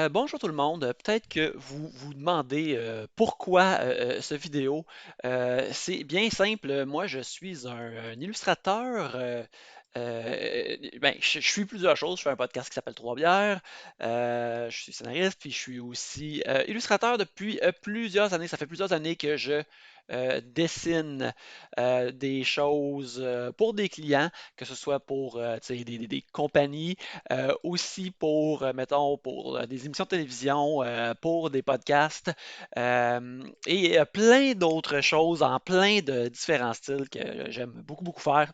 Bonjour tout le monde. Peut-être que vous vous demandez pourquoi ce vidéo. C'est bien simple. Moi, je suis un illustrateur. Ben, je suis plusieurs choses. Je fais un podcast qui s'appelle Trois Bières. Je suis scénariste, puis je suis aussi illustrateur depuis plusieurs années. Ça fait plusieurs années que je dessine des choses pour des clients, que ce soit pour tu sais, des compagnies aussi pour, mettons, pour des émissions de télévision, pour des podcasts et plein d'autres choses en plein de différents styles que j'aime beaucoup, beaucoup faire.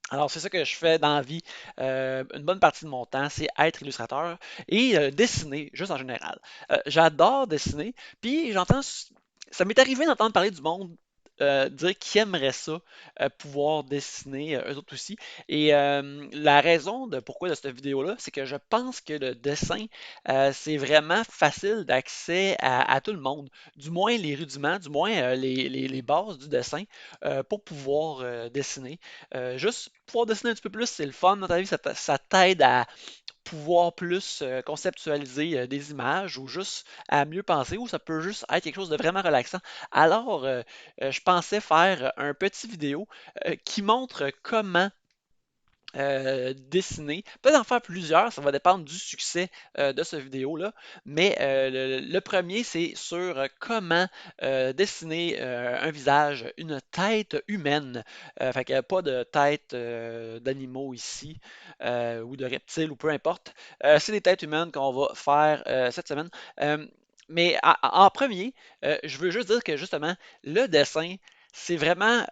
Alors, c'est ça que je fais dans la vie. Une bonne partie de mon temps, c'est être illustrateur et dessiner, juste en général. J'adore dessiner, puis ça m'est arrivé d'entendre parler du monde dire qu'ils aimeraient ça, pouvoir dessiner eux autres aussi. Et la raison de pourquoi de cette vidéo-là, c'est que je pense que le dessin, c'est vraiment facile d'accès à tout le monde. Du moins les rudiments, du moins les bases du dessin pour pouvoir dessiner. Juste pouvoir dessiner un petit peu plus, c'est le fun dans ta vie, ça t'aide à pouvoir plus conceptualiser des images ou juste à mieux penser ou ça peut juste être quelque chose de vraiment relaxant. Alors, je pensais faire un petit vidéo qui montre comment dessiner. Peut-être en faire plusieurs, ça va dépendre du succès de cette vidéo-là. Mais le premier, c'est sur comment dessiner un visage, une tête humaine. Fait qu'il n'y a pas de tête d'animaux ici, ou de reptiles, ou peu importe. C'est des têtes humaines qu'on va faire cette semaine. Euh, mais en premier, je veux juste dire que justement, le dessin, c'est vraiment,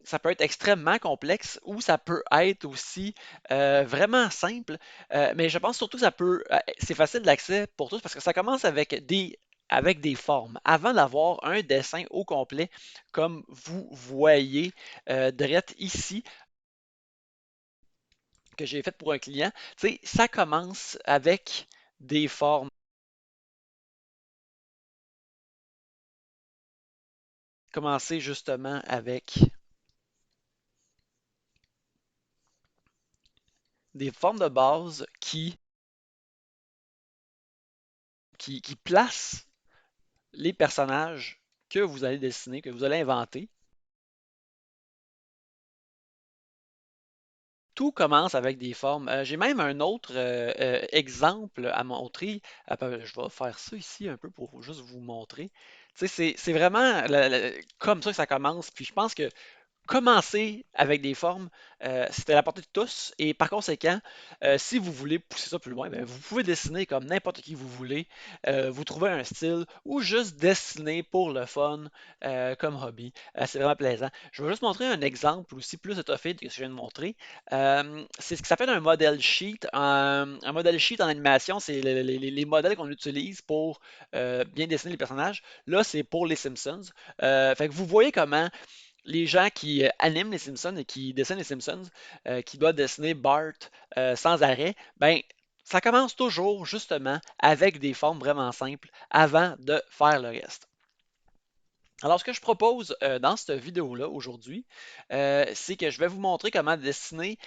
ça peut être extrêmement complexe ou ça peut être aussi vraiment simple. Mais je pense surtout que c'est facile d'accès pour tous parce que ça commence avec des formes. Avant d'avoir un dessin au complet, comme vous voyez direct ici, que j'ai fait pour un client, tu sais, ça commence avec des formes. Commencer justement avec des formes de base qui placent les personnages que vous allez dessiner, que vous allez inventer. Tout commence avec des formes. J'ai même un autre exemple à montrer. Je vais faire ça ici un peu pour juste vous montrer. Tu sais, c'est vraiment comme ça que ça commence. Puis je pense que commencer avec des formes, c'est à la portée de tous. Et par conséquent, si vous voulez pousser ça plus loin, ben, vous pouvez dessiner comme n'importe qui vous voulez. Vous trouvez un style ou juste dessiner pour le fun comme hobby. C'est vraiment plaisant. Je vais juste montrer un exemple aussi plus étoffé que ce que je viens de montrer. C'est ce qui s'appelle un model sheet. Un model sheet en animation, c'est les modèles qu'on utilise pour bien dessiner les personnages. Là, c'est pour les Simpsons. Fait que vous voyez comment les gens qui animent les Simpsons et qui dessinent les Simpsons, qui doivent dessiner Bart sans arrêt, ben ça commence toujours justement avec des formes vraiment simples avant de faire le reste. Alors, ce que je propose dans cette vidéo-là aujourd'hui, c'est que je vais vous montrer comment dessiner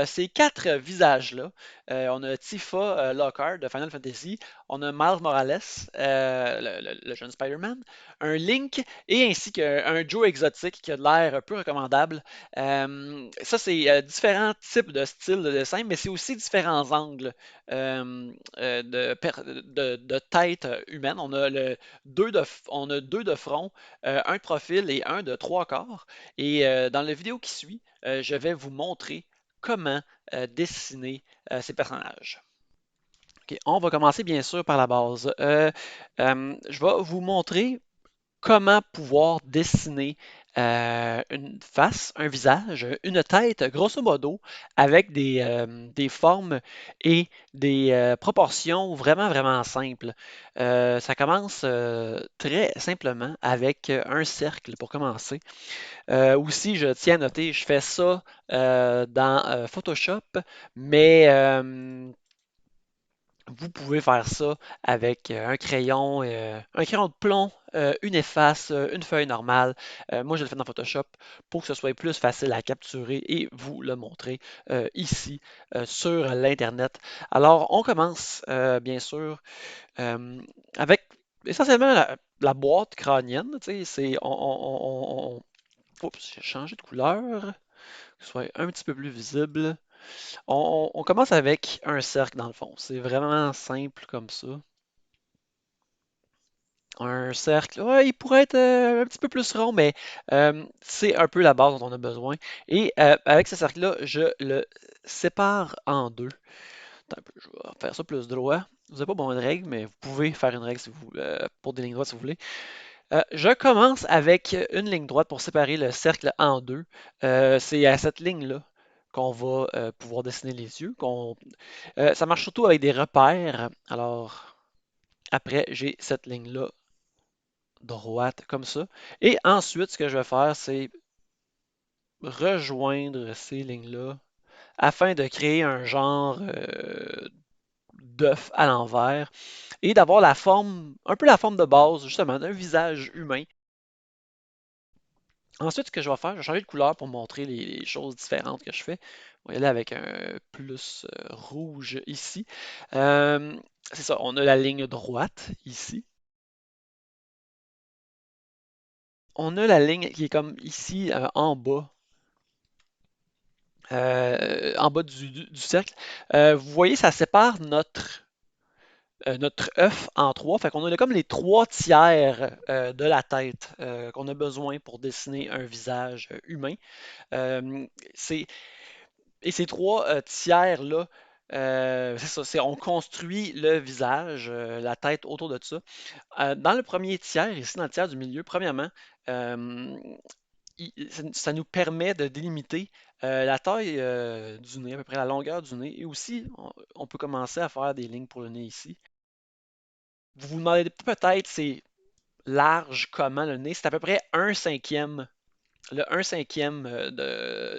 ces quatre visages-là. On a Tifa Lockhart de Final Fantasy, on a Miles Morales, le jeune Spider-Man, un Link et ainsi qu'un Joe exotique qui a de l'air un peu recommandable. Ça, c'est différents types de styles de dessin, mais c'est aussi différents angles de tête humaine. On a deux de front, un de profil et un de trois quarts. Et dans la vidéo qui suit, je vais vous montrer comment dessiner ces personnages. Ok, on va commencer bien sûr par la base. Je vais vous montrer comment pouvoir dessiner une face, un visage, une tête, grosso modo, avec des formes et des proportions vraiment, vraiment simples. Ça commence très simplement avec un cercle pour commencer. Aussi, je tiens à noter, je fais ça dans Photoshop, mais Vous pouvez faire ça avec un crayon de plomb, une efface, une feuille normale. Moi, je le fais dans Photoshop pour que ce soit plus facile à capturer et vous le montrer ici sur l'Internet. Alors, on commence bien sûr avec essentiellement la boîte crânienne. Tu sais, oups, j'ai changé de couleur, que ce soit un petit peu plus visible. On commence avec un cercle dans le fond. C'est vraiment simple comme ça. Un cercle, ouais, il pourrait être un petit peu plus rond, mais c'est un peu la base dont on a besoin. Et avec ce cercle-là, je le sépare en deux. Attends un peu, je vais faire ça plus droit. Vous n'avez pas besoin de règle, mais vous pouvez faire une règle si vous, pour des lignes droites si vous voulez. Je commence avec une ligne droite pour séparer le cercle en deux. C'est à cette ligne-là qu'on va pouvoir dessiner les yeux. Ça marche surtout avec des repères. Alors, après, j'ai cette ligne-là droite comme ça. Et ensuite, ce que je vais faire, c'est rejoindre ces lignes-là afin de créer un genre d'œuf à l'envers et d'avoir la forme, un peu la forme de base, justement, d'un visage humain. Ensuite, ce que je vais faire, je vais changer de couleur pour montrer les choses différentes que je fais. On va y aller avec un plus rouge ici. Euh, c'est ça, on a la ligne droite ici. On a la ligne qui est comme ici en bas du cercle. Vous voyez, ça sépare notre œuf en trois. Fait qu'on a comme les trois tiers de la tête qu'on a besoin pour dessiner un visage humain. Euh, c'est, et ces trois tiers-là, c'est ça, on construit le visage, la tête autour de ça. Dans le premier tiers, ici dans le tiers du milieu, premièrement, euh, ça nous permet de délimiter la taille du nez, à peu près la longueur du nez. Et aussi, on peut commencer à faire des lignes pour le nez ici. Vous vous demandez peut-être c'est large comment le nez. C'est à peu près un cinquième, le un cinquième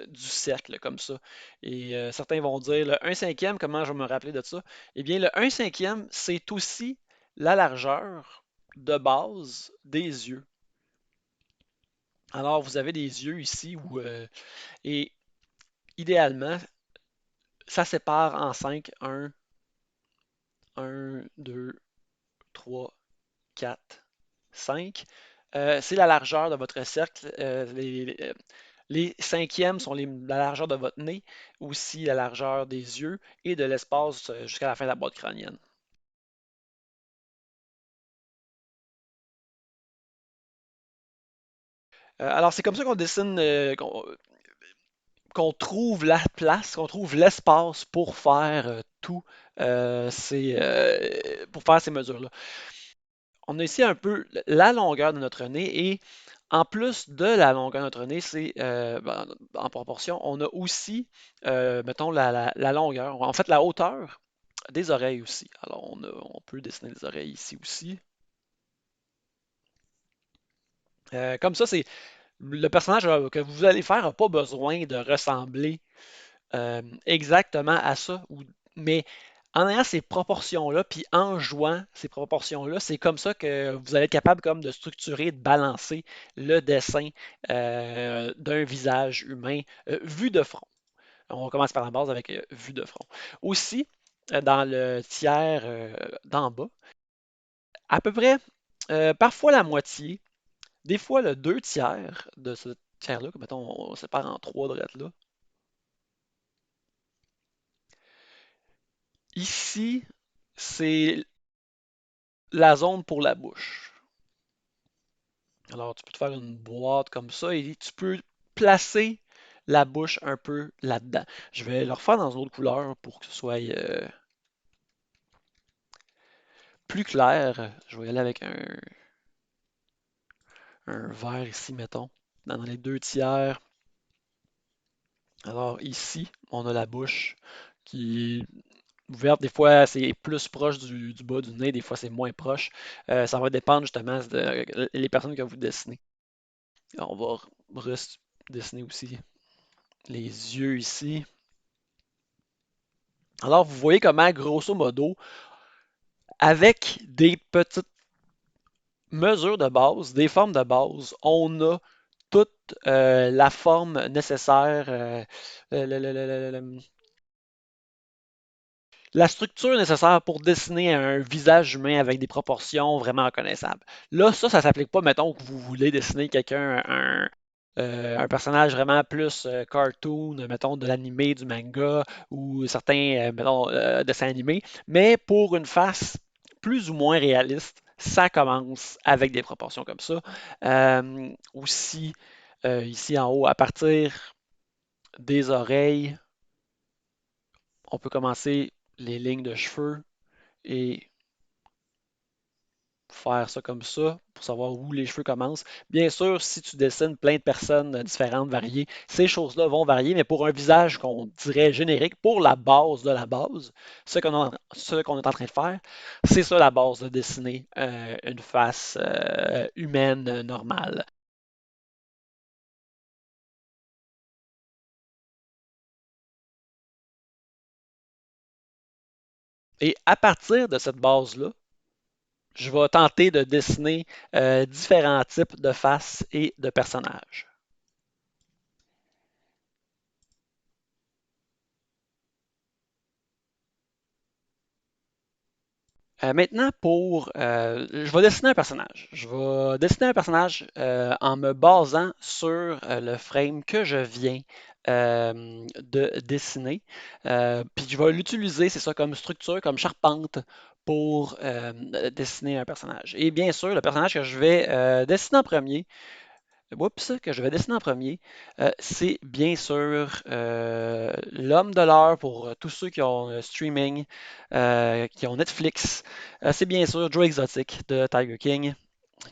du cercle, comme ça. Et certains vont dire le un cinquième, comment je vais me rappeler de ça? Eh bien, le un cinquième, c'est aussi la largeur de base des yeux. Alors, vous avez des yeux ici et idéalement, ça sépare en 5, un, 2, 3, 4, 5. C'est la largeur de votre cercle. Les cinquièmes sont la largeur de votre nez, aussi la largeur des yeux et de l'espace jusqu'à la fin de la boîte crânienne. Alors, c'est comme ça qu'on dessine, qu'on trouve la place, qu'on trouve l'espace pour faire pour faire ces mesures-là. On a ici un peu la longueur de notre nez et en plus de la longueur de notre nez, en proportion, on a aussi, mettons, la longueur, en fait la hauteur des oreilles aussi. Alors on peut dessiner les oreilles ici aussi. Comme ça, c'est le personnage que vous allez faire n'a pas besoin de ressembler exactement à ça. Mais en ayant ces proportions-là, puis en jouant ces proportions-là, c'est comme ça que vous allez être capable comme de structurer, de balancer le dessin d'un visage humain vu de front. On commence par la base avec vue de front. Aussi, dans le tiers d'en bas, à peu près, parfois la moitié, des fois le deux tiers de ce tiers-là, que mettons, on sépare en trois droites là. Ici, c'est la zone pour la bouche. Alors, tu peux te faire une boîte comme ça et tu peux placer la bouche un peu là-dedans. Je vais le refaire dans une autre couleur pour que ce soit plus clair. Je vais y aller avec un vert ici, mettons, dans les deux tiers. Alors ici, on a la bouche qui est ouverte. Des fois, c'est plus proche du bas du nez, des fois, c'est moins proche. Ça va dépendre justement les personnes que vous dessinez. Alors, on va dessiner aussi les yeux ici. Alors, vous voyez comment, grosso modo, Avec des petites mesures de base, des formes de base, on a toute la forme nécessaire, le- le- le- le- le- la structure nécessaire pour dessiner un visage humain avec des proportions vraiment reconnaissables. Là, ça s'applique pas, mettons, que vous voulez dessiner quelqu'un, un personnage vraiment plus cartoon, mettons, de l'animé, du manga, ou certains, mettons, dessins animés, mais pour une face plus ou moins réaliste, ça commence avec des proportions comme ça. Aussi, ici en haut, à partir des oreilles, on peut commencer les lignes de cheveux et faire ça comme ça pour savoir où les cheveux commencent. Bien sûr, si tu dessines plein de personnes différentes, variées, ces choses-là vont varier, mais pour un visage qu'on dirait générique, pour la base de la base, ce qu'on est en train de faire, c'est ça la base de dessiner une face humaine normale. Et à partir de cette base-là, je vais tenter de dessiner différents types de faces et de personnages. Maintenant, je vais dessiner un personnage. Je vais dessiner un personnage en me basant sur le frame que je viens de dessiner. Puis je vais l'utiliser, c'est ça, comme structure, comme charpente pour dessiner un personnage. Et bien sûr, le personnage que je vais dessiner en premier, que je vais dessiner en premier, c'est bien sûr l'homme de l'heure pour tous ceux qui ont streaming, qui ont Netflix. C'est bien sûr Joe Exotic de Tiger King,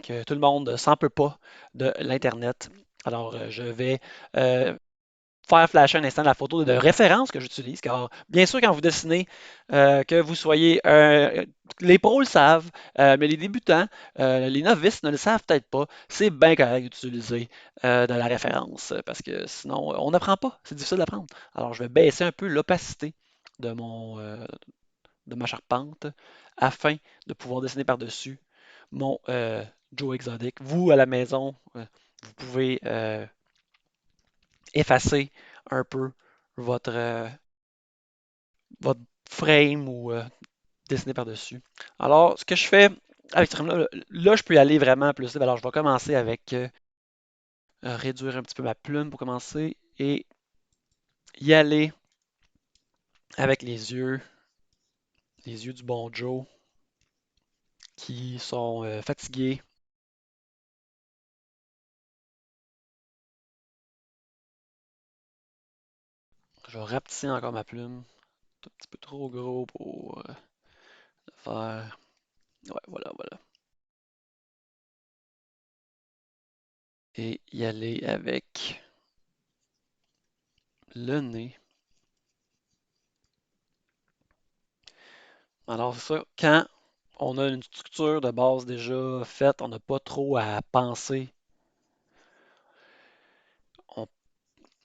que tout le monde s'en peut pas de l'Internet. Alors, je vais faire flasher un instant la photo de référence que j'utilise, car bien sûr, quand vous dessinez, que vous soyez, les pros le savent, mais les débutants, les novices ne le savent peut-être pas, c'est bien correct d'utiliser de la référence, parce que sinon, on n'apprend pas, c'est difficile d'apprendre. Alors, je vais baisser un peu l'opacité de de ma charpente afin de pouvoir dessiner par-dessus mon Joe Exotic. Vous, à la maison, vous pouvez effacer un peu votre, votre frame ou dessiner par-dessus. Alors, ce que je fais avec ce frame-là, là, je peux y aller vraiment plus vite. Alors, je vais commencer avec réduire un petit peu ma plume pour commencer et y aller avec les yeux du bon Joe qui sont fatigués. Je vais rapetisser encore ma plume. C'est un petit peu trop gros pour le faire. Ouais, voilà, voilà. Et y aller avec le nez. Alors, c'est ça, quand on a une structure de base déjà faite, on n'a pas trop à penser. On-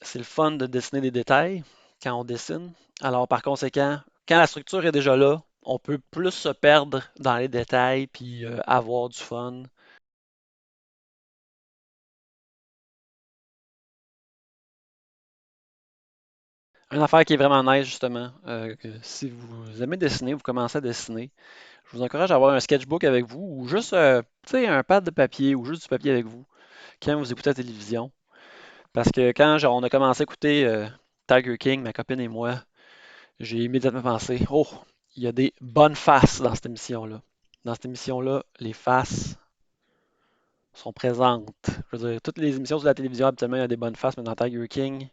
c'est le fun de dessiner des détails quand on dessine. Alors, par conséquent, quand la structure est déjà là, on peut plus se perdre dans les détails puis avoir du fun. Une affaire qui est vraiment nice, justement, que si vous aimez dessiner, vous commencez à dessiner, je vous encourage à avoir un sketchbook avec vous ou juste, tu sais, un pad de papier ou juste du papier avec vous quand vous écoutez la télévision. Parce que quand genre, on a commencé à écouter Tiger King, ma copine et moi, j'ai immédiatement pensé, oh, il y a des bonnes faces dans cette émission-là. Dans cette émission-là, les faces sont présentes. Je veux dire, toutes les émissions sur la télévision, habituellement, il y a des bonnes faces, mais dans Tiger King,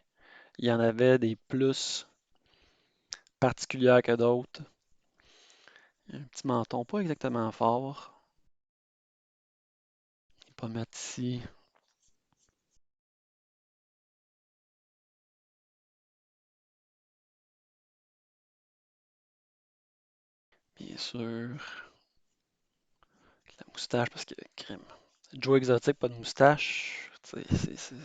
il y en avait des plus particulières que d'autres. Un petit menton, pas exactement fort. Je vais pas mettre ici, bien sûr. La moustache, parce que, crème. Joe Exotic, pas de moustache. Tu sais, c'est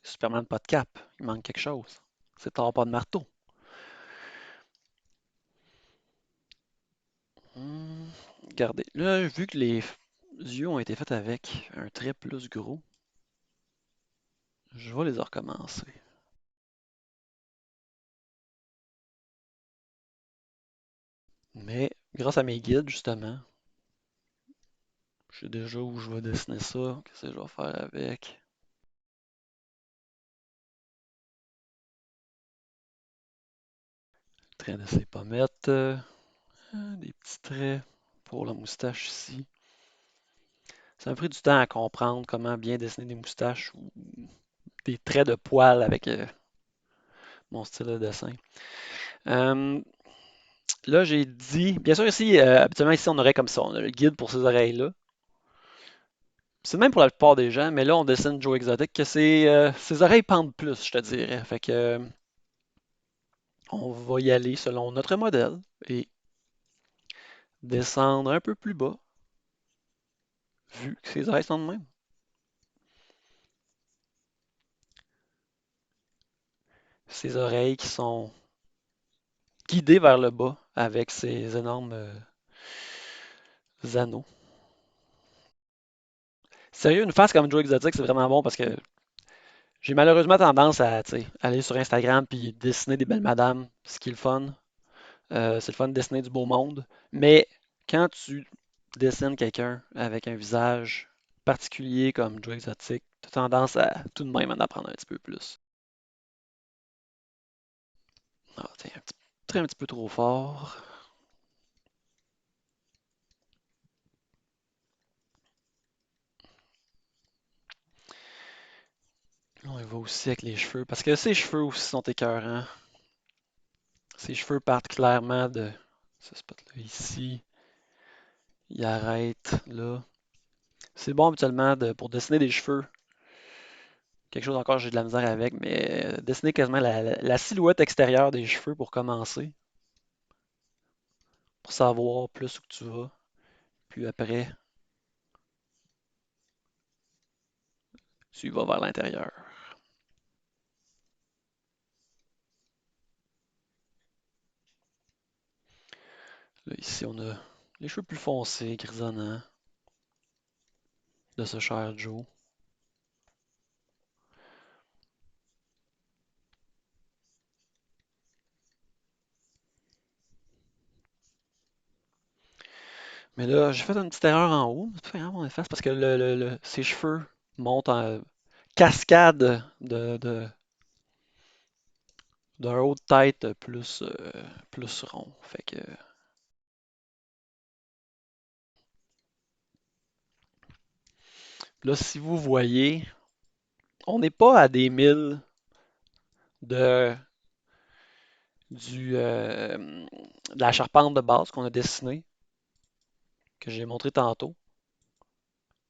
Superman, pas de cap. Il manque quelque chose. C'est Thor, pas de marteau. Hmm. Regardez, là, vu que les yeux ont été faits avec un trait plus gros, je vais les recommencer. Mais grâce à mes guides, justement, je sais déjà où je vais dessiner ça, qu'est-ce que je vais faire avec. Train d'essayer de pas mettre des petits traits pour la moustache ici. Ça m'a pris du temps à comprendre comment bien dessiner des moustaches ou des traits de poils avec mon style de dessin. Euh, Là, j'ai dit, bien sûr, ici, habituellement, ici, on aurait comme ça, on a le guide pour ces oreilles-là. C'est le même pour la plupart des gens, mais là, on dessine Joe Exotic, que ses oreilles pendent plus, je te dirais. Fait que, on va y aller selon notre modèle et descendre un peu plus bas, vu que ses oreilles sont de même. Ses oreilles qui sont guidées vers le bas avec ces énormes anneaux. Sérieux, une face comme Joe Exotic, c'est vraiment bon parce que j'ai malheureusement tendance à, tu sais, aller sur Instagram puis dessiner des belles madames, ce qui est le fun. C'est le fun de dessiner du beau monde. Mais quand tu dessines quelqu'un avec un visage particulier comme Joe Exotic, tu as tendance à tout de même en apprendre un petit peu plus. Ah, tiens, un petit peu trop fort. Là, on y va aussi avec les cheveux. Parce que ses cheveux aussi sont écœurants. Ses cheveux partent clairement de ce spot-là ici. Il arrête là. C'est bon habituellement pour dessiner des cheveux. Quelque chose encore, j'ai de la misère avec, mais dessiner quasiment la silhouette extérieure des cheveux pour commencer, pour savoir plus où que tu vas. Puis après, tu y vas vers l'intérieur. Là, ici, on a les cheveux plus foncés, grisonnants, de ce cher Joe. Mais là, j'ai fait une petite erreur en haut. C'est pas grave, on efface parce que ses cheveux montent en cascade d'un haut de tête plus rond. Fait que là, si vous voyez, on n'est pas à des milles de, de la charpente de base qu'on a dessinée, que j'ai montré tantôt.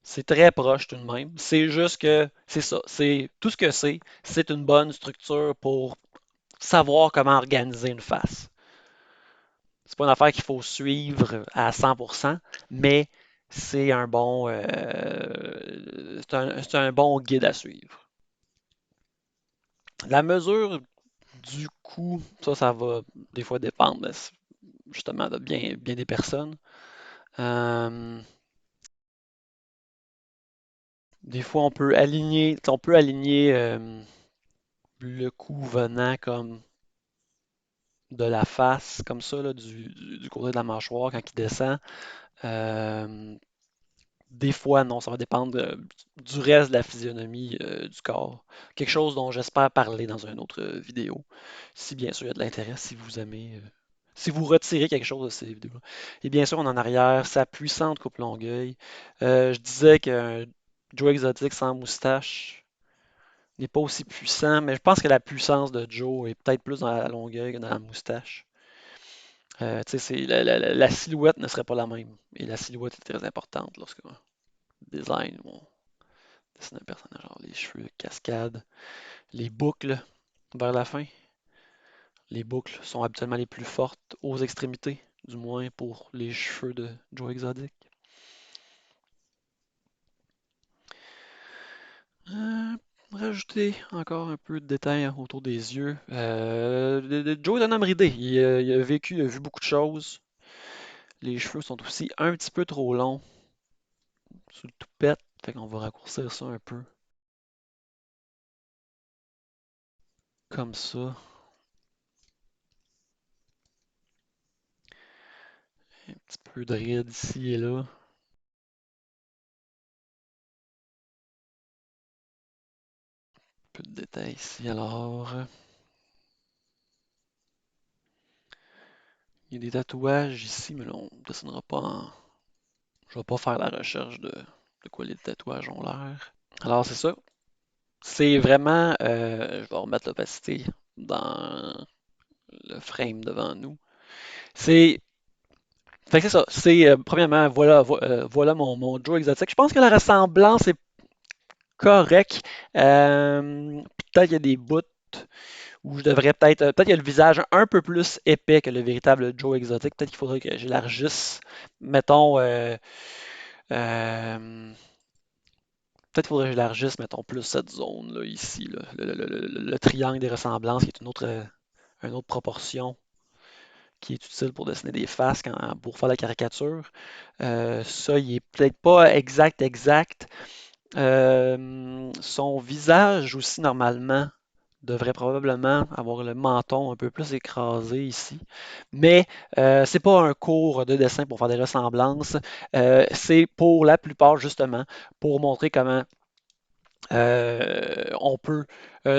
C'est très proche tout de même. C'est juste que c'est ça. C'est tout ce que c'est une bonne structure pour savoir comment organiser une face. C'est pas une affaire qu'il faut suivre à 100%, mais c'est un bon guide à suivre. La mesure du coup, ça va des fois dépendre justement de bien des personnes. Euh, des fois, on peut aligner le cou venant comme de la face, comme ça, là, du côté de la mâchoire quand il descend. Euh, des fois, non, ça va dépendre du reste de la physionomie du corps. Quelque chose dont j'espère parler dans une autre vidéo. Si bien sûr il y a de l'intérêt, si vous aimez, si vous retirez quelque chose de ces vidéos-là. Et bien sûr, en arrière, sa puissante coupe Longueuil. Je disais qu'un Joe Exotic sans moustache n'est pas aussi puissant, mais je pense que la puissance de Joe est peut-être plus dans la Longueuil que dans la moustache. Tu sais, la silhouette ne serait pas la même. Et la silhouette est très importante lorsqu'on design ou on dessine un personnage. Genre les cheveux cascades, les boucles vers la fin. Les boucles sont habituellement les plus fortes aux extrémités, du moins pour les cheveux de Joe Exotic. Euh, Rajouter encore un peu de détails autour des yeux. Joe est un homme ridé. Il a vécu, il a vu beaucoup de choses. Les cheveux sont aussi un petit peu trop longs sous le toupette. Fait qu'on va raccourcir ça un peu. Comme ça. Un petit peu de ride ici et là. Un peu de détails ici alors. Il y a des tatouages ici, mais là, on ne dessinera pas en. Je vais pas faire la recherche de quoi les tatouages ont l'air. Alors, c'est ça. C'est vraiment. Je vais remettre l'opacité dans le frame devant nous. C'est. Fait que c'est ça. C'est. Premièrement, voilà mon Joe exotique. Je pense que la ressemblance est correcte. Peut-être qu'il y a des bouts où je devrais peut-être qu'il y a le visage un peu plus épais que le véritable Joe exotique. Peut-être qu'il faudrait que j'élargisse, mettons, euh, peut-être qu'il faudrait que j'élargisse, mettons, plus cette zone-là, ici, là, le triangle des ressemblances, qui est une autre proportion qui est utile pour dessiner des faces pour faire la caricature. Ça, il est peut-être pas exact. Son visage aussi, normalement, devrait probablement avoir le menton un peu plus écrasé ici. Mais c'est pas un cours de dessin pour faire des ressemblances. C'est pour la plupart, justement, pour montrer comment on peut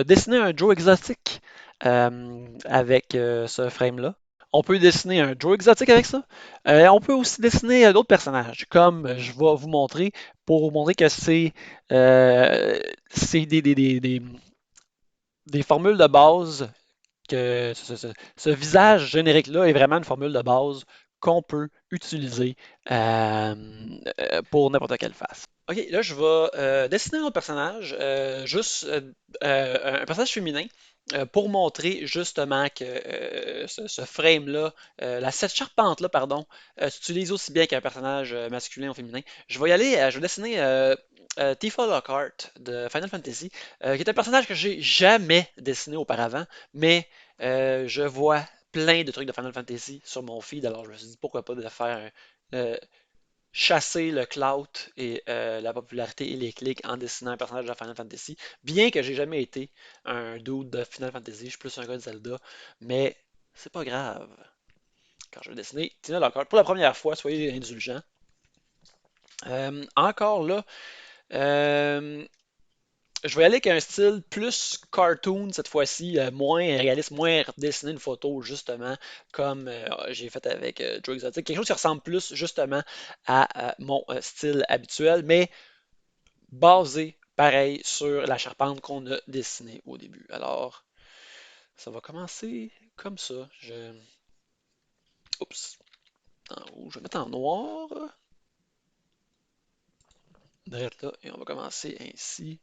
dessiner un Joe exotique avec ce frame-là. On peut dessiner un Joe exotique avec ça. On peut aussi dessiner d'autres personnages, comme je vais vous montrer, pour vous montrer que c'est des formules de base, que ce visage générique-là est vraiment une formule de base qu'on peut utiliser euh, pour n'importe quelle face. Ok, là je vais dessiner un autre personnage, juste un personnage féminin, pour montrer justement que ce frame-là, cette charpente-là, pardon, s'utilise aussi bien qu'un personnage masculin ou féminin. Je vais dessiner Tifa Lockhart de Final Fantasy, qui est un personnage que j'ai jamais dessiné auparavant, mais je vois plein de trucs de Final Fantasy sur mon feed, alors je me suis dit pourquoi pas de faire chasser le clout et la popularité et les clics en dessinant un personnage de Final Fantasy. Bien que j'ai jamais été un dude de Final Fantasy, je suis plus un gars de Zelda, mais c'est pas grave. Quand je vais dessiner Tina Lockhart pour la première fois, soyez indulgents. Encore là, euh, je vais aller avec un style plus cartoon cette fois-ci, moins réaliste, moins dessiner une photo justement comme j'ai fait avec Joe Exotic. Quelque chose qui ressemble plus justement à mon style habituel, mais basé pareil sur la charpente qu'on a dessinée au début. Alors, ça va commencer comme ça. Oups, en haut, je vais mettre en noir. Direct là, et on va commencer ainsi.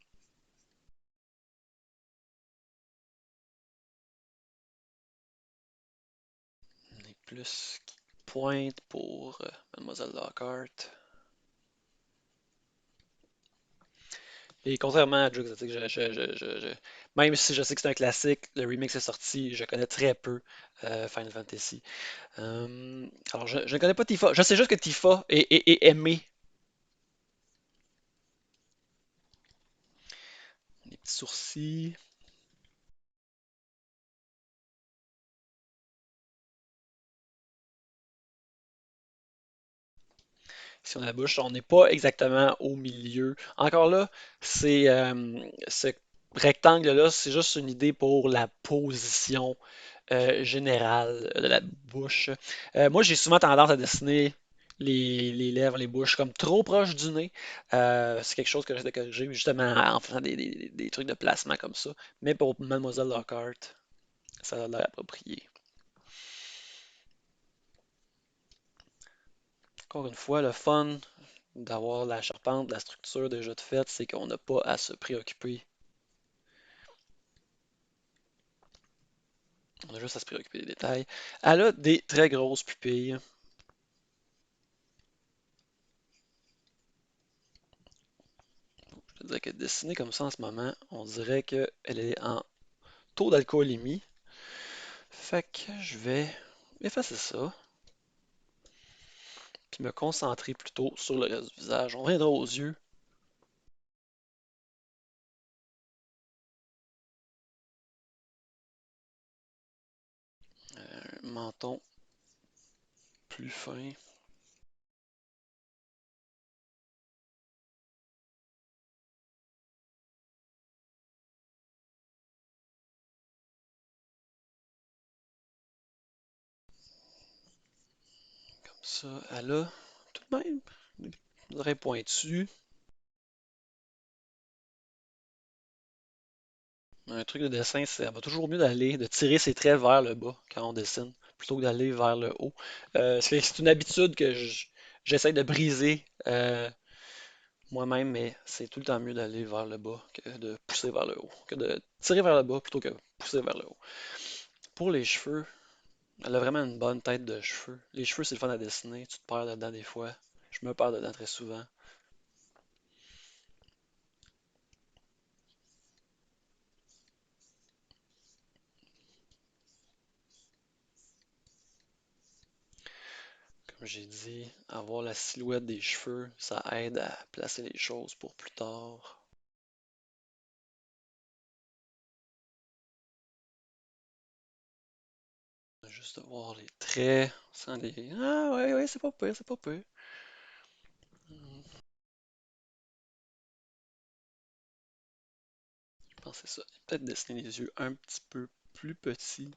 On est plus qui pointe pour Mademoiselle Lockhart. Et contrairement à Joe Exotic, même si je sais que c'est un classique, le remix est sorti, je connais très peu Final Fantasy. Alors, je ne connais pas Tifa. Je sais juste que Tifa est aimée. Les petits sourcils. Si on a la bouche, on n'est pas exactement au milieu. Encore là, ce rectangle-là, c'est juste une idée pour la position générale de la bouche. Moi, j'ai souvent tendance à dessiner les lèvres, les bouches comme trop proches du nez. C'est quelque chose que j'essaie de corriger justement en faisant des trucs de placement comme ça. Mais pour Mademoiselle Lockhart, ça a l'air approprié. Encore une fois, le fun d'avoir la charpente, la structure déjà de fait, c'est qu'on n'a pas à se préoccuper. On a juste à se préoccuper des détails. Elle a des très grosses pupilles. Je te dirais que dessinée comme ça en ce moment, on dirait qu'elle est en taux d'alcoolémie. Fait que je vais effacer ça. puis me concentrer plutôt sur le reste du visage. On reviendra aux yeux. Un menton plus fin. Comme ça, elle a tout de même des oreilles pointues. Un truc de dessin, c'est, elle va toujours mieux d'aller, de tirer ses traits vers le bas quand on dessine, plutôt que d'aller vers le haut. C'est une habitude que j'essaie de briser moi-même, mais c'est tout le temps mieux d'aller vers le bas que de pousser vers le haut, que de tirer vers le bas plutôt que pousser vers le haut. Pour les cheveux, elle a vraiment une bonne tête de cheveux. Les cheveux, c'est le fun à dessiner, tu te perds dedans des fois. Je me perds dedans très souvent. Comme j'ai dit, avoir la silhouette des cheveux, ça aide à placer les choses pour plus tard. Juste de voir les traits sans les. Ah ouais, ouais, c'est pas pire, c'est pas pire. Je pense que c'est ça. Peut-être dessiner les yeux un petit peu plus petits.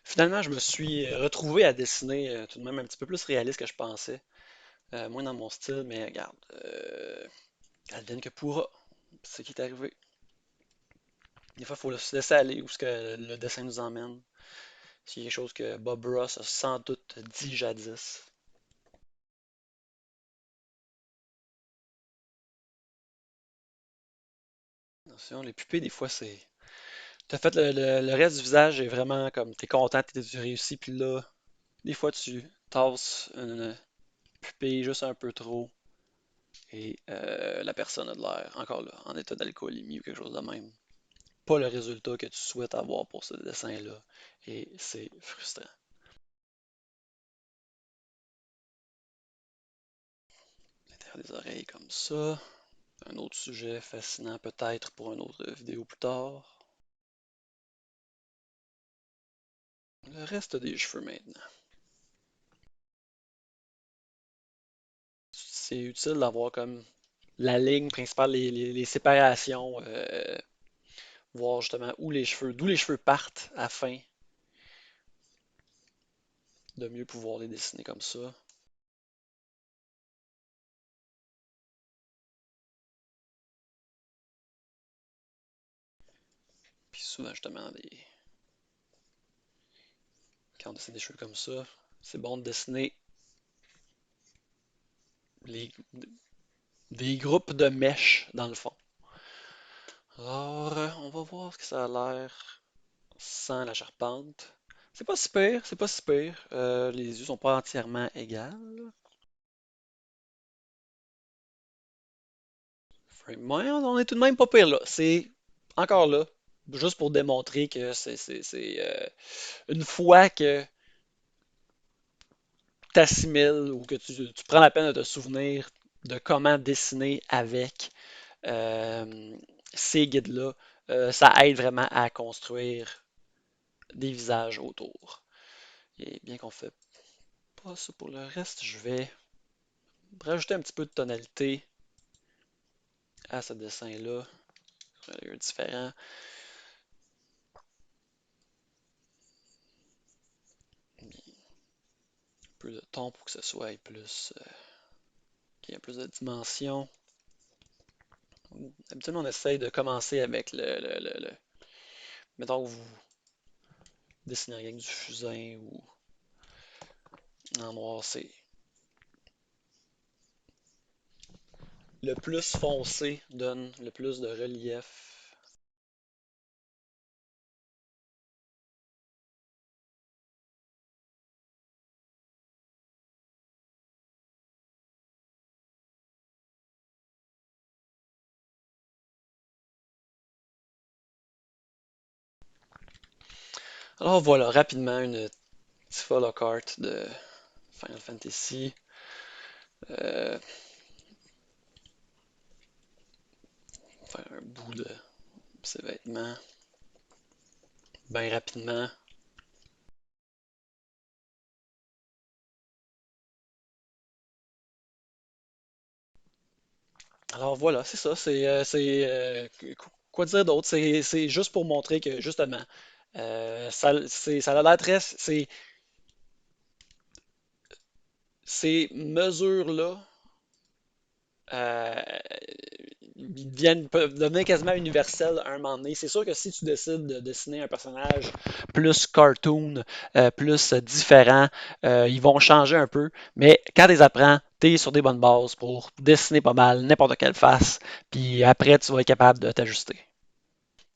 Finalement, je me suis retrouvé à dessiner tout de même un petit peu plus réaliste que je pensais. Moins dans mon style, mais regarde, advienne que pourra. C'est ce qui est arrivé. Des fois, il faut se laisser aller où ce que le dessin nous emmène. C'est quelque chose que Bob Ross a sans doute dit jadis. Attention, les pupilles, des fois, c'est. T'as fait le reste du visage est vraiment comme t'es content, tu réussi, puis là, des fois, tu tasses une pupille juste un peu trop et la personne a de l'air, encore là, en état d'alcoolémie ou quelque chose de même. Pas le résultat que tu souhaites avoir pour ce dessin-là. Et c'est frustrant. L'intérieur des oreilles comme ça. Un autre sujet fascinant peut-être pour une autre vidéo plus tard. Le reste des cheveux maintenant. C'est utile d'avoir comme la ligne principale, les séparations, voir justement où les cheveux, d'où les cheveux partent afin de mieux pouvoir les dessiner comme ça. Puis souvent justement quand on dessine des cheveux comme ça, c'est bon de dessiner les, des groupes de mèches dans le fond. Alors, on va voir ce que ça a l'air sans la charpente. C'est pas si pire, c'est pas si pire. Les yeux sont pas entièrement égales. Ouais, on est tout de même pas pire là. C'est encore là, juste pour démontrer que une fois que tu assimiles ou que tu prends la peine de te souvenir de comment dessiner avec euh, ces guides-là, ça aide vraiment à construire des visages autour. Et bien qu'on fait pas ça pour le reste, je vais rajouter un petit peu de tonalité à ce dessin-là. Un différent. Un peu de ton pour que ce soit plus, qu'il y ait plus de dimension. Habituellement, on essaye de commencer avec mettons que vous dessinez avec du fusain ou en noir, c'est le plus foncé donne le plus de relief. Alors voilà, rapidement, une Tifa carte de Final Fantasy. Euh, Faire un bout de ses vêtements, bien rapidement. Alors voilà, c'est ça. Quoi dire d'autre? C'est juste pour montrer que justement, ça a l'air très. Ces mesures-là euh, peuvent devenir quasiment universelles à un moment donné. C'est sûr que si tu décides de dessiner un personnage plus cartoon, plus différent, ils vont changer un peu. Mais quand tu les apprends, tu es sur des bonnes bases pour dessiner pas mal, n'importe quelle face. Puis après, tu vas être capable de t'ajuster.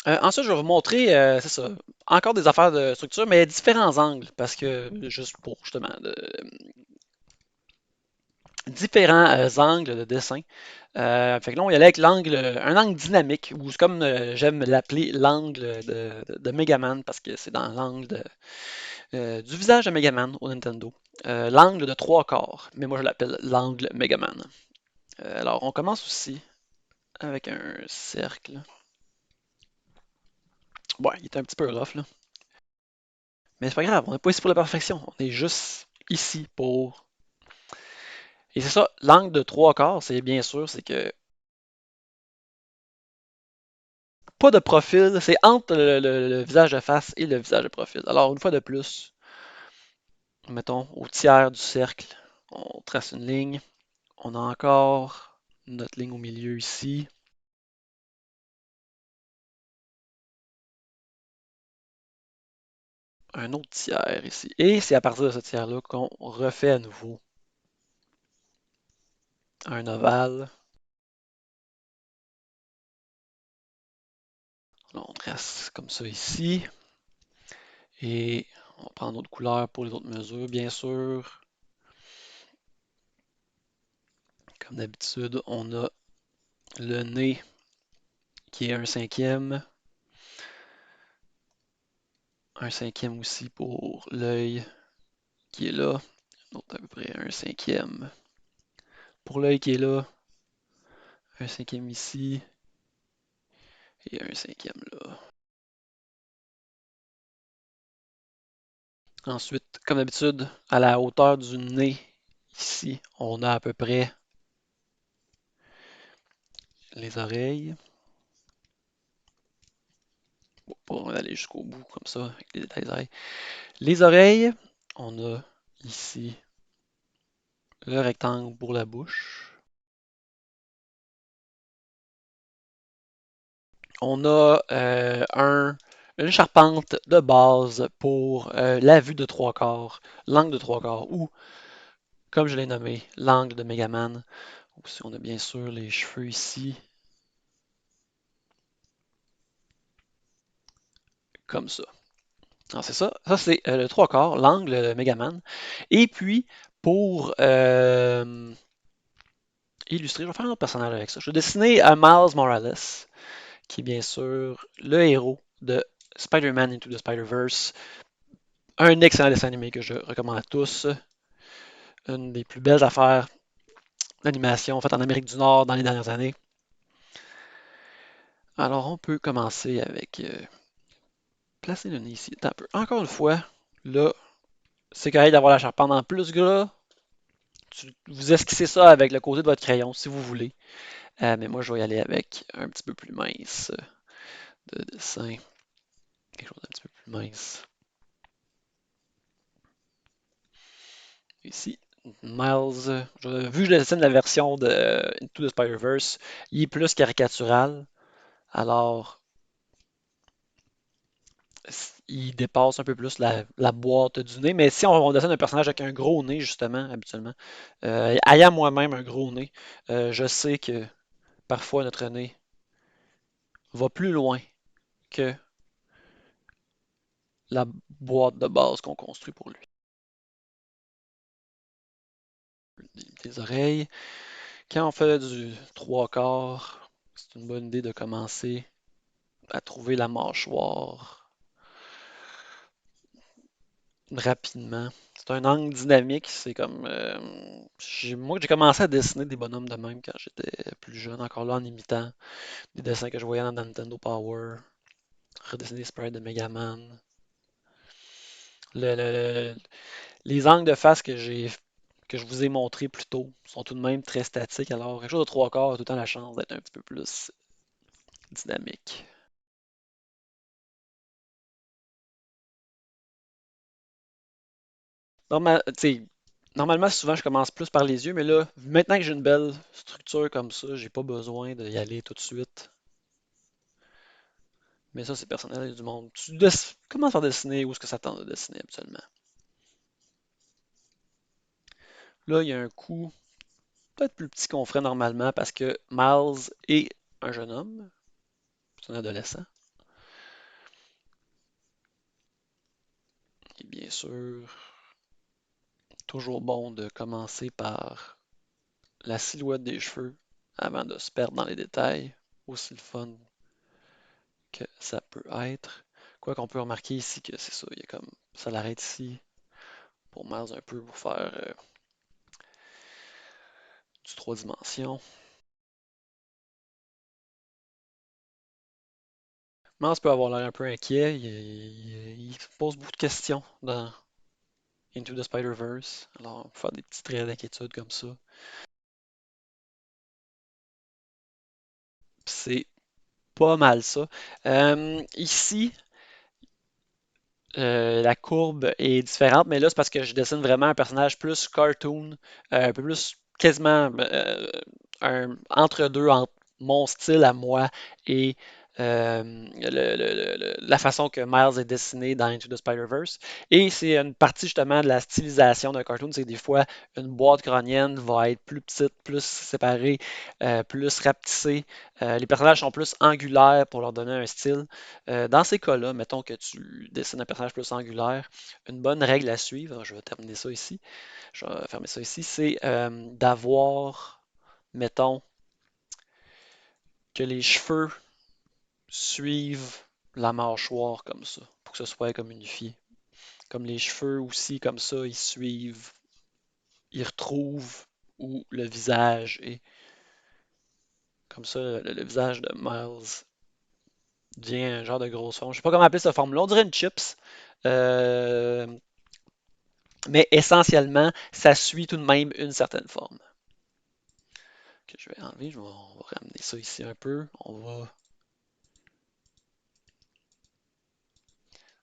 Ensuite, je vais vous montrer, c'est ça, encore des affaires de structure, mais différents angles, parce que juste pour justement différents angles de dessin. Fait que là, on y allait avec un angle dynamique, ou c'est comme j'aime l'appeler l'angle de Megaman, parce que c'est dans l'angle du visage de Megaman au Nintendo. L'angle de trois quarts, mais moi je l'appelle l'angle Megaman. Alors, on commence aussi avec un cercle. Ouais, il est un petit peu rough, là. Mais c'est pas grave, on n'est pas ici pour la perfection. On est juste ici pour. Et c'est ça, l'angle de trois quarts, c'est bien sûr, c'est que pas de profil, c'est entre le visage de face et le visage de profil. Alors, une fois de plus, mettons au tiers du cercle, on trace une ligne. On a encore notre ligne au milieu ici, un autre tiers ici. Et c'est à partir de ce tiers-là qu'on refait à nouveau un ovale. Là, on trace comme ça ici. Et on prend d'autres couleurs pour les autres mesures, bien sûr. Comme d'habitude, on a le nez qui est un cinquième aussi pour l'œil qui est là, un autre à peu près un cinquième pour l'œil qui est là, un cinquième ici et un cinquième là. Ensuite, comme d'habitude, à la hauteur du nez ici, on a à peu près les oreilles. Bon, on va aller jusqu'au bout comme ça, avec les détails des oreilles. Les oreilles, on a ici le rectangle pour la bouche. On a une charpente de base pour la vue de trois quarts, l'angle de trois quarts, ou, comme je l'ai nommé, l'angle de Megaman. Aussi, on a bien sûr les cheveux ici, comme ça. Alors, c'est ça. Ça, c'est le trois quarts, l'angle de Megaman. Et puis, pour illustrer, je vais faire un autre personnage avec ça. Je vais dessiner Miles Morales, qui est bien sûr le héros de Spider-Man Into the Spider-Verse. Un excellent dessin animé que je recommande à tous. Une des plus belles affaires d'animation faites en Amérique du Nord dans les dernières années. Alors, on peut commencer avec placer le nez ici. Attends un peu. Encore une fois, là, c'est correct d'avoir la charpente en plus gras. Vous esquissez ça avec le côté de votre crayon si vous voulez. Mais moi, je vais y aller avec un petit peu plus mince de dessin. Quelque chose d'un petit peu plus mince. Ici, Miles, vu que je dessine la version de Into the Spider-Verse, il est plus caricatural. Alors, il dépasse un peu plus la boîte du nez. Mais si on dessine un personnage avec un gros nez, justement, habituellement, ayant moi-même un gros nez, je sais que parfois notre nez va plus loin que la boîte de base qu'on construit pour lui. Des oreilles. Quand on fait du trois quarts, c'est une bonne idée de commencer à trouver la mâchoire rapidement. C'est un angle dynamique, c'est comme... moi, j'ai commencé à dessiner des bonhommes de même quand j'étais plus jeune, encore là en imitant des dessins que je voyais dans Nintendo Power, redessiner des sprites de Megaman. Le, le- le- les angles de face que je vous ai montrés plus tôt sont tout de même très statiques, alors quelque chose de trois quarts a tout le temps la chance d'être un petit peu plus dynamique. Tu sais, normalement, souvent, je commence plus par les yeux, mais là, maintenant que j'ai une belle structure comme ça, j'ai pas besoin d'y aller tout de suite. Mais ça, c'est personnel, il y a du monde. Commences par dessiner où est-ce que ça tente de dessiner habituellement. Là, il y a un coup peut-être plus petit qu'on ferait normalement parce que Miles est un jeune homme, c'est un adolescent. Et bien sûr, toujours bon de commencer par la silhouette des cheveux avant de se perdre dans les détails, aussi le fun que ça peut être. Quoi qu'on peut remarquer ici que c'est ça, il y a comme ça l'arrête ici pour Miles un peu pour faire du 3 dimensions. Miles peut avoir l'air un peu inquiet, il se pose beaucoup de questions dans Into the Spider-Verse. Alors, on peut faire des petits traits d'inquiétude comme ça. C'est pas mal ça. Ici, la courbe est différente, mais là, c'est parce que je dessine vraiment un personnage plus cartoon, un peu plus quasiment un entre-deux entre mon style à moi et la façon que Miles est dessiné dans Into the Spider-Verse. Et c'est une partie justement de la stylisation d'un cartoon, c'est que des fois, une boîte crânienne va être plus petite, plus séparée, plus rapetissée. Les personnages sont plus angulaires pour leur donner un style. Dans ces cas-là, mettons que tu dessines un personnage plus angulaire, une bonne règle à suivre, je vais terminer ça ici, je vais fermer ça ici, c'est d'avoir, mettons, que les cheveux suivent la mâchoire comme ça, pour que ce soit comme unifié. Comme les cheveux aussi, comme ça, ils suivent, ils retrouvent où le visage est. Comme ça, le visage de Miles devient un genre de grosse forme. Je sais pas comment appeler cette forme-là. On dirait une chips. Euh, mais essentiellement, ça suit tout de même une certaine forme. Que je vais enlever, on va ramener ça ici un peu. On va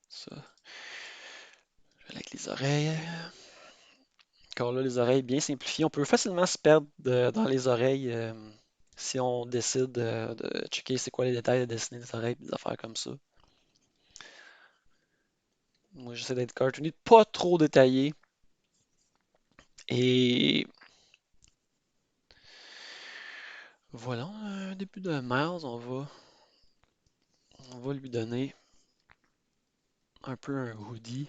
ça. Je vais avec les oreilles. Encore là, les oreilles bien simplifiées. On peut facilement se perdre dans les oreilles si on décide de checker c'est quoi les détails de dessiner des oreilles, des affaires comme ça. Moi, j'essaie d'être cartoony, pas trop détaillé. Et voilà, un début de Miles, on va lui donner un peu un hoodie.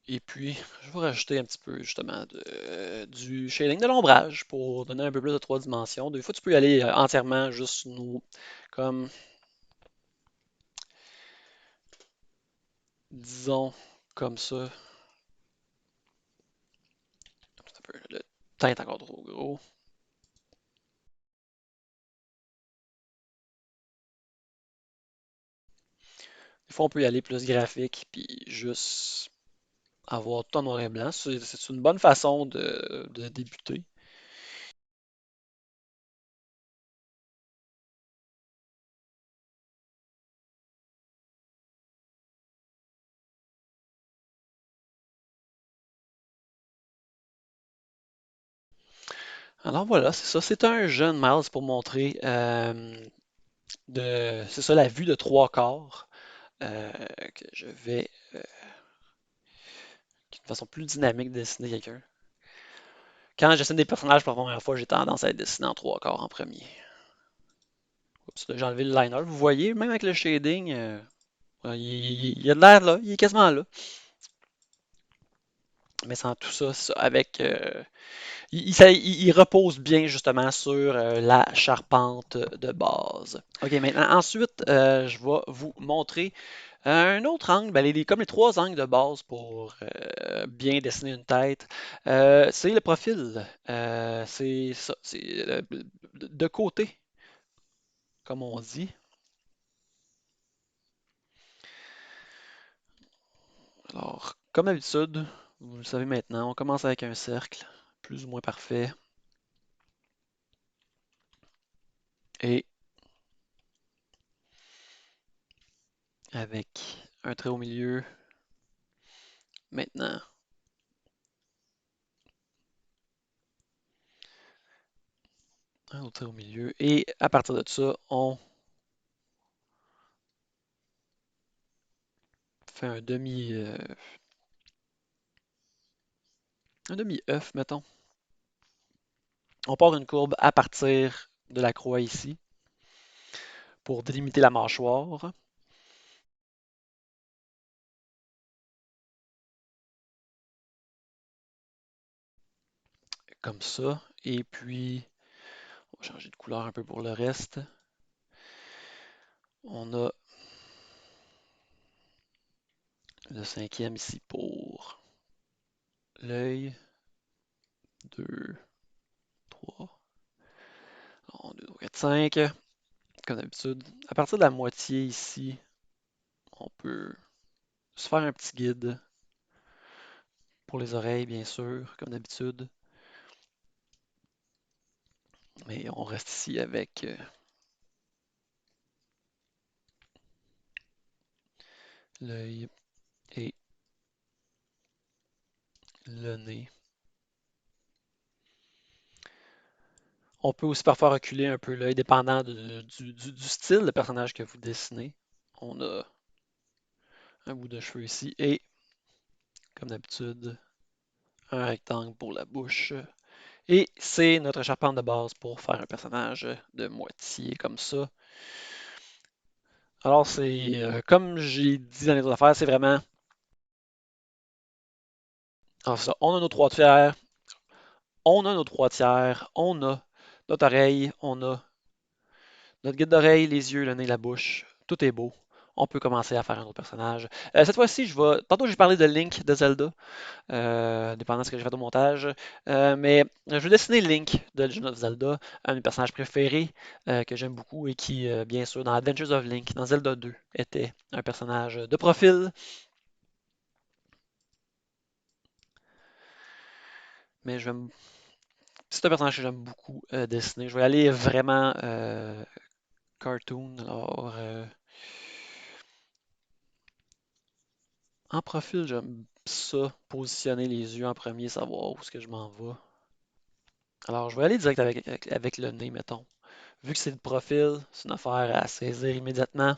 Et puis, je vais rajouter un petit peu justement du shading, de l'ombrage pour donner un peu plus de trois dimensions. Des fois, tu peux y aller entièrement juste comme, disons, comme ça. Le teint est encore trop gros. Des fois, on peut y aller plus graphique, puis juste avoir tout en noir et blanc. C'est une bonne façon de débuter. Alors voilà, c'est ça. C'est un jeune Miles pour montrer c'est ça, la vue de trois quarts euh, que je vais d'une façon plus dynamique de dessiner quelqu'un. Quand je dessine des personnages pour la première fois, j'ai tendance à les dessiner en trois quarts en premier. Oups, là, j'ai enlevé le liner. Vous voyez, même avec le shading, il y a de l'air là, il est quasiment là. Mais sans tout ça, avec il repose bien justement sur la charpente de base. OK, maintenant, ensuite, je vais vous montrer un autre angle, ben, comme les trois angles de base pour bien dessiner une tête. C'est le profil. C'est ça, c'est de côté, comme on dit. Alors, comme d'habitude, vous le savez maintenant, on commence avec un cercle, plus ou moins parfait, et avec un trait au milieu. Maintenant, un autre trait au milieu. Et à partir de ça, on fait un demi-œuf, mettons. On part une courbe à partir de la croix ici pour délimiter la mâchoire, comme ça. Et puis, on va changer de couleur un peu pour le reste. On a le cinquième ici pour l'œil. 2, 3, 2, 3, 4, 5. Comme d'habitude. À partir de la moitié ici, on peut se faire un petit guide pour les oreilles, bien sûr, comme d'habitude. Mais on reste ici avec l'œil et le nez. On peut aussi parfois reculer un peu l'œil, dépendant du style de personnage que vous dessinez. On a un bout de cheveux ici et, comme d'habitude, un rectangle pour la bouche. Et c'est notre charpente de base pour faire un personnage de moitié comme ça. Alors, c'est comme j'ai dit dans les autres affaires, c'est vraiment. Alors, ça, on a nos trois tiers, on a notre oreille, on a notre guide d'oreille, les yeux, le nez, la bouche. Tout est beau. On peut commencer à faire un autre personnage. Cette fois-ci, je vais. Tantôt, j'ai parlé de Link de Zelda, dépendant de ce que j'ai fait au montage. Mais je vais dessiner Link de Legend of Zelda, un de mes personnages préférés que j'aime beaucoup et qui, bien sûr, dans Adventures of Link, dans Zelda 2, était un personnage de profil. Mais c'est un personnage que j'aime beaucoup dessiner. Je vais aller vraiment cartoon. Alors, en profil, j'aime ça, positionner les yeux en premier, savoir où est-ce que je m'en vais. Alors, je vais aller direct avec le nez, mettons. Vu que c'est le profil, c'est une affaire à saisir immédiatement.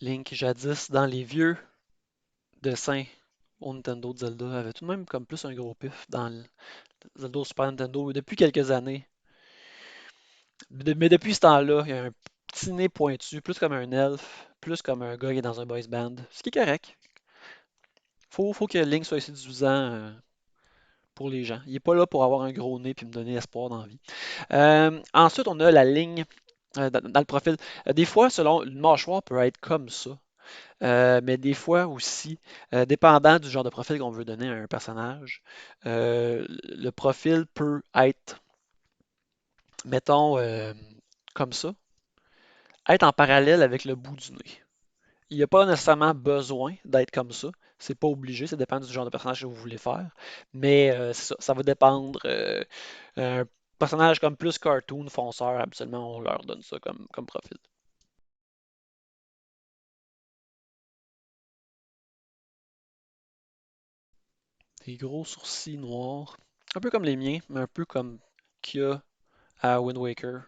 Link, jadis, dans les vieux dessins au Nintendo de Zelda, avait tout de même comme plus un gros pif dans le Zelda au Super Nintendo depuis quelques années. Mais depuis ce temps-là, il y a un petit nez pointu, plus comme un elfe, plus comme un gars qui est dans un boys band. Ce qui est correct. Faut que Link soit séduisant pour les gens. Il est pas là pour avoir un gros nez puis me donner espoir dans la vie. Ensuite, on a la ligne dans le profil. Des fois, selon une mâchoire peut être comme ça. Mais des fois aussi, dépendant du genre de profil qu'on veut donner à un personnage, le profil peut être, mettons, comme ça, être en parallèle avec le bout du nez. Il n'y a pas nécessairement besoin d'être comme ça. C'est pas obligé, ça dépend du genre de personnage que vous voulez faire. Mais ça va dépendre. Un personnage comme plus cartoon, fonceur, absolument, on leur donne ça comme profil. Des gros sourcils noirs, un peu comme les miens, mais un peu comme qu'il y a à Wind Waker.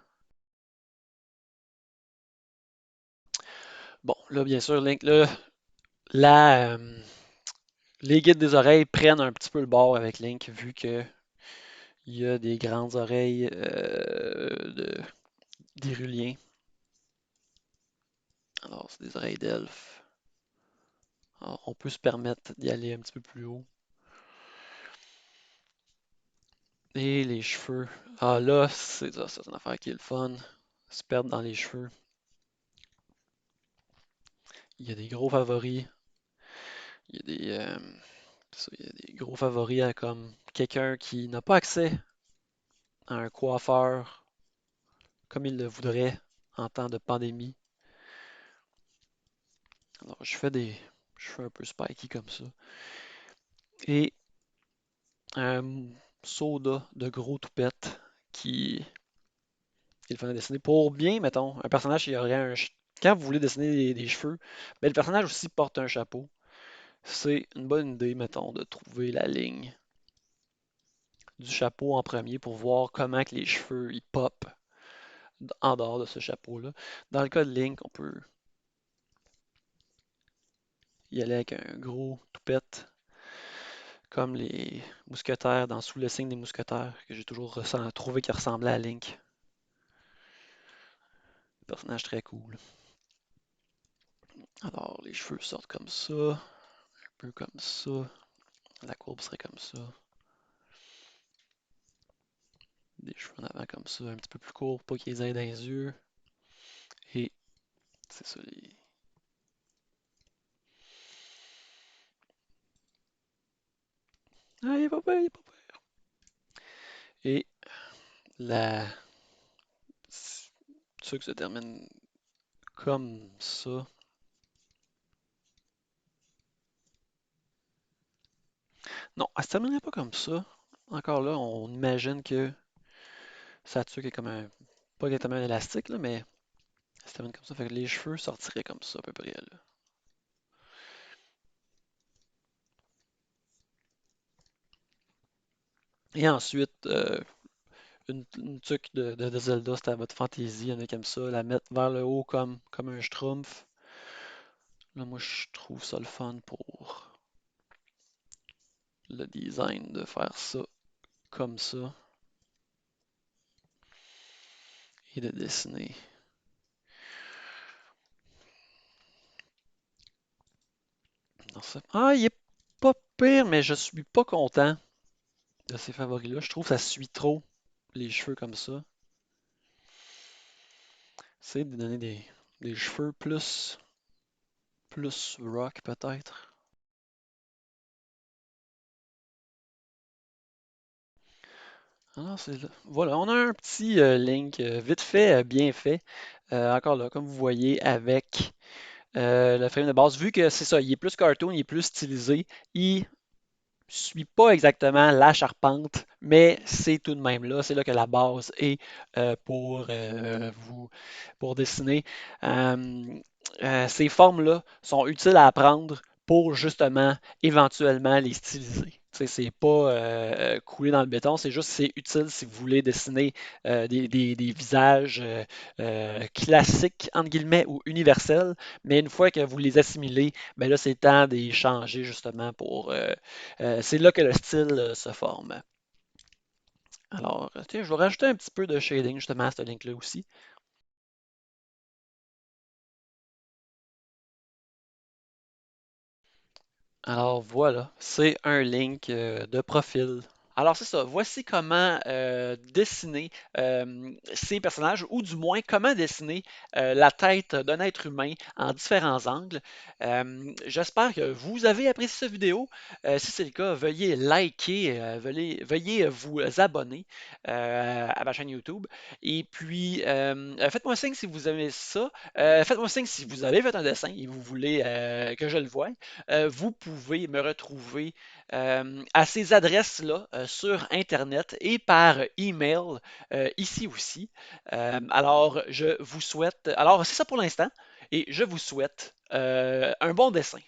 Bon, là, bien sûr, Link, là, la, les guides des oreilles prennent un petit peu le bord avec Link, vu que il y a des grandes oreilles d'Hyrulien. Alors, c'est des oreilles d'elfe. On peut se permettre d'y aller un petit peu plus haut. Et les cheveux. Ah là, c'est ça, c'est une affaire qui est le fun. Se perdre dans les cheveux. Il y a des gros favoris. Il y a il y a des gros favoris à comme quelqu'un qui n'a pas accès à un coiffeur comme il le voudrait en temps de pandémie. Alors, je fais des cheveux un peu spiky comme ça. Et un soda de gros toupette qui est le fun à dessiner. Pour bien, mettons, un personnage qui aurait quand vous voulez dessiner des cheveux, mais le personnage aussi porte un chapeau. C'est une bonne idée, mettons, de trouver la ligne du chapeau en premier pour voir comment que les cheveux ils pop en dehors de ce chapeau-là. Dans le cas de Link, on peut y aller avec un gros toupette, comme les mousquetaires dans Sous le signe des mousquetaires, que j'ai toujours trouvé qui ressemblait à Link. Personnage très cool. Alors, les cheveux sortent comme ça, un peu comme ça. La courbe serait comme ça. Des cheveux en avant comme ça, un petit peu plus courts, pas qu'ils aient dans les yeux. Et c'est ça, les... Ah, il est pas pire, il est pas pire. Et la... Ce truc se termine comme ça. Non, elle se terminerait pas comme ça. Encore là, on imagine que sa tuque est comme un... Pas exactement un élastique, là, mais elle se termine comme ça. Fait que les cheveux sortiraient comme ça, à peu près, là. Et ensuite, une tuque de Zelda, c'est à votre fantaisie. Il y en a comme ça, la mettre vers le haut comme un schtroumpf. Là, moi, je trouve ça le fun pour le design de faire ça comme ça et de dessiner. Dans ça. Ah, il est pas pire, mais je suis pas content de ces favoris-là. Je trouve que ça suit trop les cheveux comme ça. C'est de donner des cheveux plus rock peut-être. Alors, voilà, on a un petit link vite fait, bien fait. Encore là, comme vous voyez, avec le frame de base, vu que c'est ça, il est plus cartoon, il est plus stylisé, il suit pas exactement la charpente, mais c'est tout de même là. C'est là que la base est pour dessiner. Euh, ces formes-là sont utiles à apprendre pour justement éventuellement les styliser. Tu sais, c'est pas couler dans le béton, c'est juste c'est utile si vous voulez dessiner des visages classiques, entre guillemets, ou universels, mais une fois que vous les assimilez, ben là, c'est temps d'y changer justement c'est là que le style se forme. Alors, tiens, je vais rajouter un petit peu de shading justement à ce link-là aussi. Alors voilà, c'est un link de profil. Alors c'est ça, voici comment dessiner ces personnages, ou du moins comment dessiner la tête d'un être humain en différents angles. J'espère que vous avez apprécié cette vidéo. Si c'est le cas, veuillez liker, veuillez vous abonner à ma chaîne YouTube. Et puis, faites-moi signe si vous aimez ça. Faites-moi signe si vous avez fait un dessin et vous voulez que je le voie. Vous pouvez me retrouver à ces adresses-là sur Internet et par email ici aussi. Alors, c'est ça pour l'instant et je vous souhaite un bon dessin.